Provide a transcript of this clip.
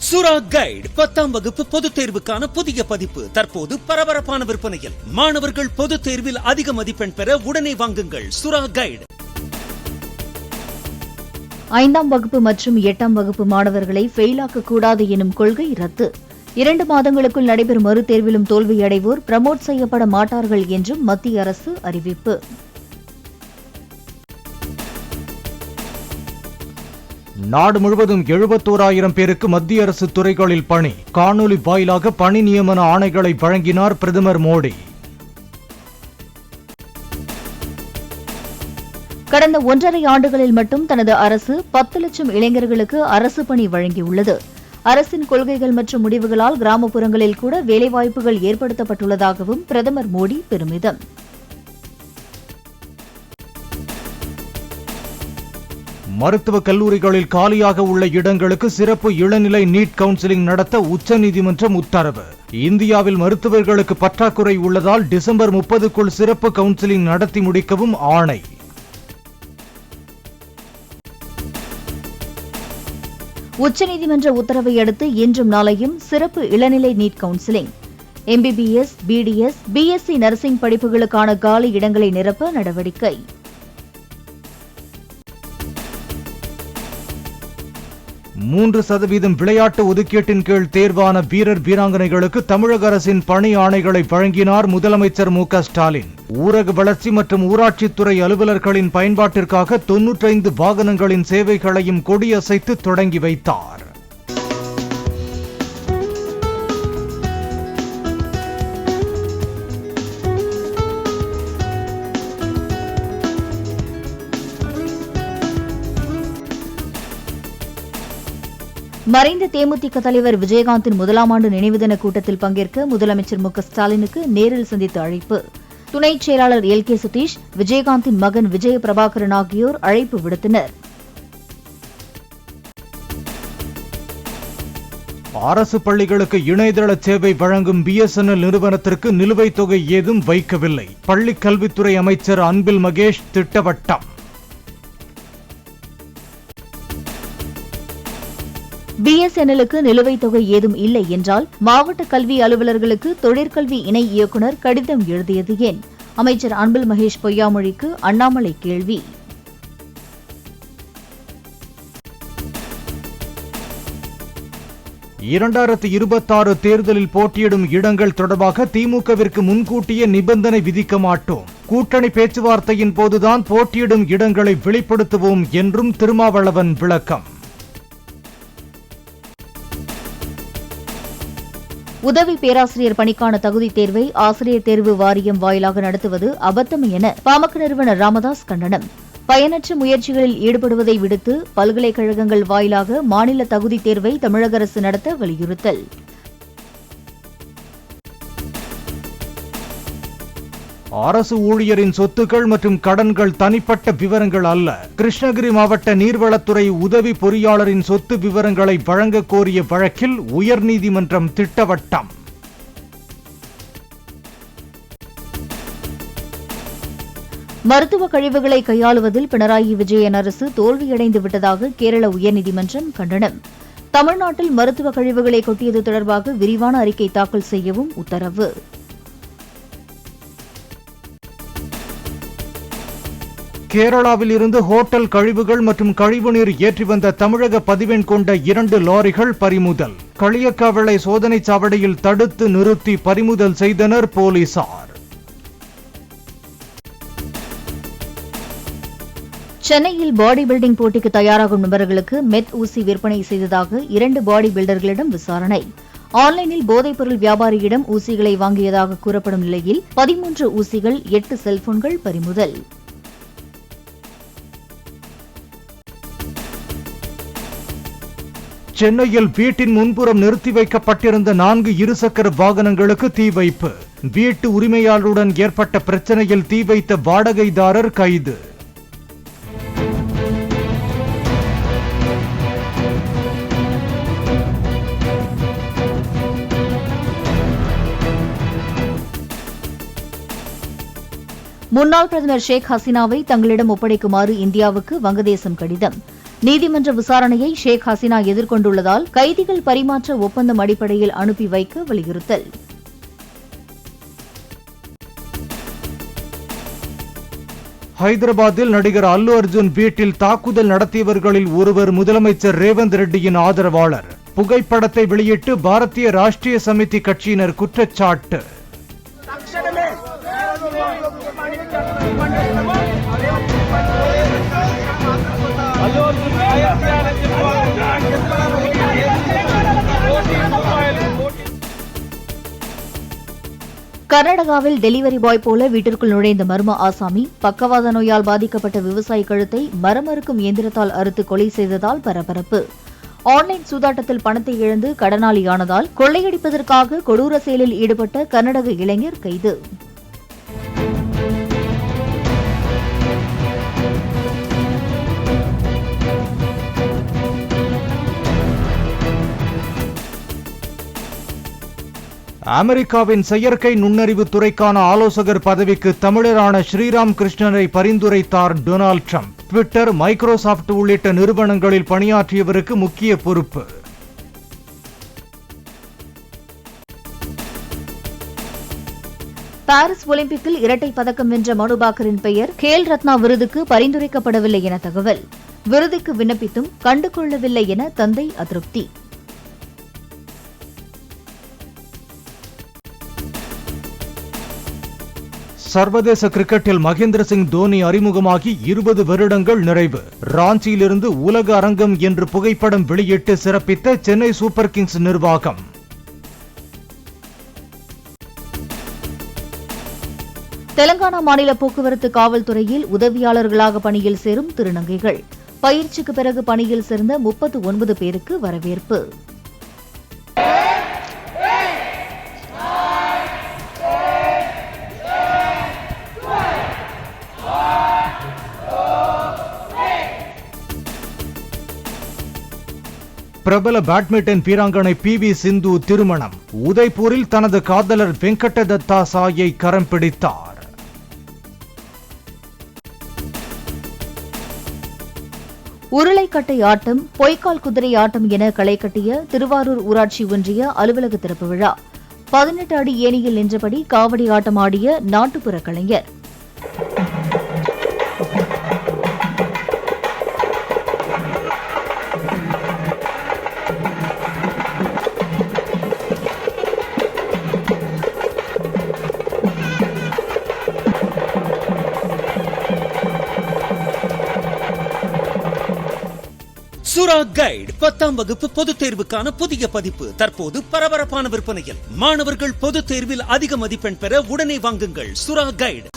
சுரா கைடு 10ஆம் வகுப்பு பொதுத் தேர்வுக்கான புதிய பதிப்பு தற்போது பரபரப்பான விற்பனையில். மாணவர்கள் பொதுத் தேர்வில் அதிக மதிப்பெண் பெற உடனே வாங்குங்கள் சுரா கைடு. 5ஆம் வகுப்பு மற்றும் 8ஆம் வகுப்பு மாணவர்களை ஃபெயிலாக்க கூடாது எனும் கொள்கை ரத்து. 2 மாதங்களுக்குள் நடைபெறும் மறுதேர்விலும் தோல்வியடைவோர் பிரமோட் செய்யப்பட மாட்டார்கள் என்றும் மத்திய அரசு அறிவிப்பு. நாடு முழுவதும் 71,000 பேருக்கு மத்திய அரசு துறைகளில் பணி. காணொலி வாயிலாக பணி நியமன ஆணைகளை வழங்கினார் பிரதமர் மோடி. கடந்த 1.5 ஆண்டுகளில் மட்டும் தனது அரசு 10 லட்சம் இளைஞர்களுக்கு அரசு பணி வழங்கியுள்ளது. அரசின் கொள்கைகள் மற்றும் முடிவுகளால் கிராமப்புறங்களில் கூட வேலைவாய்ப்புகள் ஏற்படுத்தப்பட்டுள்ளதாகவும் பிரதமர் மோடி பெருமிதம். மருத்துவக் கல்லூரிகளில் காலியாக உள்ள இடங்களுக்கு சிறப்பு இளநிலை நீட் கவுன்சிலிங் நடத்த உச்சநீதிமன்றம் உத்தரவு. இந்தியாவில் மருத்துவர்களுக்கு பற்றாக்குறை உள்ளதால் டிசம்பர் 30க்குள் சிறப்பு கவுன்சிலிங் நடத்தி முடிக்கவும் ஆணை. உச்சநீதிமன்ற உத்தரவை அடுத்து இன்றும் நாளையும் சிறப்பு இளநிலை NEET counselling. MBBS, BDS, BSc nursing படிப்புகளுக்கான காலி இடங்களை நிரப்ப நடவடிக்கை. %3 விளையாட்டு ஒதுக்கீட்டின் கீழ் தேர்வான வீரர் வீராங்கனைகளுக்கு தமிழக அரசின் பணி ஆணைகளை வழங்கினார் முதலமைச்சர் மு.க. ஸ்டாலின். ஊரக வளர்ச்சி மற்றும் ஊராட்சித்துறை அலுவலர்களின் பயன்பாட்டிற்காக 95 வாகனங்களின் சேவைகளையும் கொடியசைத்து தொடங்கி வைத்தார். மறைந்த தேமுதிக தலைவர் விஜயகாந்தின் 1ஆம் ஆண்டு நினைவு தின கூட்டத்தில் பங்கேற்க முதலமைச்சர் மு.க. ஸ்டாலினுக்கு நேரில் சந்தித்து அழைப்பு. துணைச் செயலாளர் LK சதீஷ், விஜயகாந்தின் மகன் விஜய பிரபாகரன் ஆகியோர் அழைப்பு விடுத்தனர். அரசு பள்ளிகளுக்கு இணையதள சேவை வழங்கும் BSNL நிறுவனத்திற்கு நிலுவைத் தொகை ஏதும் வைக்கவில்லை. பள்ளிக் கல்வித்துறை அமைச்சர் அன்பில் மகேஷ் திட்டவட்டம். BSNLக்கு நிலுவைத் தொகை ஏதும் இல்லை என்றால் மாவட்ட கல்வி அலுவலர்களுக்கு தொழிற்கல்வி இணை இயக்குநர் கடிதம் எழுதியது ஏன்? அமைச்சர் அன்பில் மகேஷ் பொய்யாமொழிக்கு அண்ணாமலை கேள்வி. (2026) தேர்தலில் போட்டியிடும் இடங்கள் தொடர்பாக திமுகவிற்கு முன்கூட்டியே நிபந்தனை விதிக்க மாட்டோம். கூட்டணி பேச்சுவார்த்தையின் போதுதான் போட்டியிடும் இடங்களை வெளிப்படுத்துவோம் என்றும் திருமாவளவன் விளக்கம். உதவி பேராசிரியர் பணிக்கான தகுதி தேர்வை ஆசிரியர் தேர்வு வாரியம் வாயிலாக நடத்துவது அபத்தம் என பாமக நிறுவனர் ராமதாஸ் கண்டனம். பயனற்ற முயற்சிகளில் ஈடுபடுவதை விடுத்து பல்கலைக்கழகங்கள் வாயிலாக மாநில தகுதி தேர்வை தமிழக அரசு நடத்த வலியுறுத்தல். அரசு ஊழியரின் சொத்துக்கள் மற்றும் கடன்கள் தனிப்பட்ட விவரங்கள் அல்ல. கிருஷ்ணகிரி மாவட்ட நீர்வளத்துறை உதவி பொறியாளரின் சொத்து விவரங்களை வழங்க கோரிய வழக்கில் உயர்நீதிமன்றம் திட்டவட்டம். மருத்துவ கழிவுகளை கையாளுவதில் பினராயி விஜயன் அரசு தோல்வியடைந்து விட்டதாக கேரள உயர்நீதிமன்றம் கண்டனம். தமிழ்நாட்டில் மருத்துவ கழிவுகளை கொட்டியது தொடர்பாக விரிவான அறிக்கை தாக்கல் செய்யவும் உத்தரவு. கேரளாவில் இருந்து ஹோட்டல் கழிவுகள் மற்றும் கழிவுநீர் ஏற்றி வந்த தமிழக பதிவெண் கொண்ட 2 லாரிகள் பறிமுதல். களியக்காவிளை சோதனைச் சாவடியில் தடுத்து நிறுத்தி பறிமுதல் செய்தனர் போலீசார். சென்னையில் பாடி பில்டிங் போட்டிக்கு தயாராகும் நபர்களுக்கு மெத் ஊசி விற்பனை செய்ததாக 2 பாடி பில்டர்களிடம் விசாரணை. ஆன்லைனில் போதைப்பொருள் வியாபாரியிடம் ஊசிகளை வாங்கியதாக கூறப்படும் நிலையில் 13 ஊசிகள், 8 செல்போன்கள் பறிமுதல். சென்னையில் வீட்டின் முன்புறம் நிறுத்தி வைக்கப்பட்டிருந்த 4 இருசக்கர வாகனங்களுக்கு தீ வைப்பு. வீட்டு உரிமையாளருடன் ஏற்பட்ட பிரச்சனையில் தீ வைத்த வாடகைதாரர் கைது. முன்னாள் பிரதமர் ஷேக் ஹசீனாவை தங்களிடம் ஒப்படைக்குமாறு இந்தியாவுக்கு வங்கதேசம் கடிதம். நீதிமன்ற விசாரணையை ஷேக் ஹசீனா எதிர்கொண்டுள்ளதால் கைதிகள் பரிமாற்ற ஒப்பந்தம் அடிப்படையில் அனுப்பி வைக்க வலியுறுத்தல். ஹைதராபாத்தில் நடிகர் அல்லு அர்ஜுன் வீட்டில் தாக்குதல் நடத்தியவர்களில் ஒருவர் முதலமைச்சர் ரேவந்த் ரெட்டியின் ஆதரவாளர். புகைப்படத்தை வெளியிட்டு பாரதிய ராஷ்டிரிய சமிதி கட்சியினர் குற்றச்சாட்டு. கர்நாடகாவில் டெலிவரி பாய் போல வீட்டிற்குள் நுழைந்த மர்ம ஆசாமி பக்கவாத நோயால் பாதிக்கப்பட்ட விவசாயி கழுத்தை மரமறுக்கும் இயந்திரத்தால் அறுத்து கொலை செய்ததால் பரபரப்பு. ஆன்லைன் சூதாட்டத்தில் பணத்தை இழந்து கடனாளியானதால் கொள்ளையடிப்பதற்காக கொடூர செயலில் ஈடுபட்ட கர்நாடக இளைஞர் கைது. அமெரிக்காவின் செயற்கை நுண்ணறிவு துறைக்கான ஆலோசகர் பதவிக்கு தமிழரான ஸ்ரீராம் கிருஷ்ணனை பரிந்துரைத்தார் டொனால்ட் ட்ரம்ப். ட்விட்டர், மைக்ரோசாப்ட் உள்ளிட்ட நிறுவனங்களில் பணியாற்றியவருக்கு முக்கிய பொறுப்பு. பாரிஸ் ஒலிம்பிக்கில் இரட்டை பதக்கம் வென்ற மனு பாக்கரின் பெயர் கேல் ரத்னா விருதுக்கு பரிந்துரைக்கப்படவில்லை என தகவல். விருதுக்கு விண்ணப்பித்தும் கண்டுகொள்ளவில்லை என தந்தை அதிருப்தி. சர்வதேச கிரிக்கெட்டில் மகேந்திர சிங் தோனி அறிமுகமாகி 20 வருடங்கள் நிறைவு. ராஞ்சியிலிருந்து உலக அரங்கம் என்று புகைப்படம் வெளியிட்டு சிறப்பித்த சென்னை சூப்பர் கிங்ஸ் நிர்வாகம். தெலங்கானா மாநில போக்குவரத்து காவல்துறையில் உதவியாளர்களாக பணியில் சேரும் திருநங்கைகள். பயிற்சிக்கு பிறகு பணியில் சேர்ந்த 39 பேருக்கு வரவேற்பு. பிரபல பேட்மிண்டன் வீராங்கனை PV சிந்து திருமணம். உதய்பூரில் தனது காதலர் வெங்கட தத்தா சாயை கரம் பிடித்தார். உருளைக்கட்டை ஆட்டம், பொய்க்கால் குதிரை ஆட்டம் என களை கட்டிய திருவாரூர் ஊராட்சி ஒன்றிய அலுவலக திறப்பு விழா. 18 அடி ஏணியில் நின்றபடி காவடி ஆட்டம் ஆடிய நாட்டுப்புற கலைஞர். சுரா கைடு 10ஆம் வகுப்பு பொதுத் தேர்வுக்கான புதிய பதிப்பு தற்போது பரபரப்பான விற்பனையில். மாணவர்கள் பொதுத் தேர்வில் அதிக மதிப்பெண் பெற உடனே வாங்குங்கள் சுரா கைடு.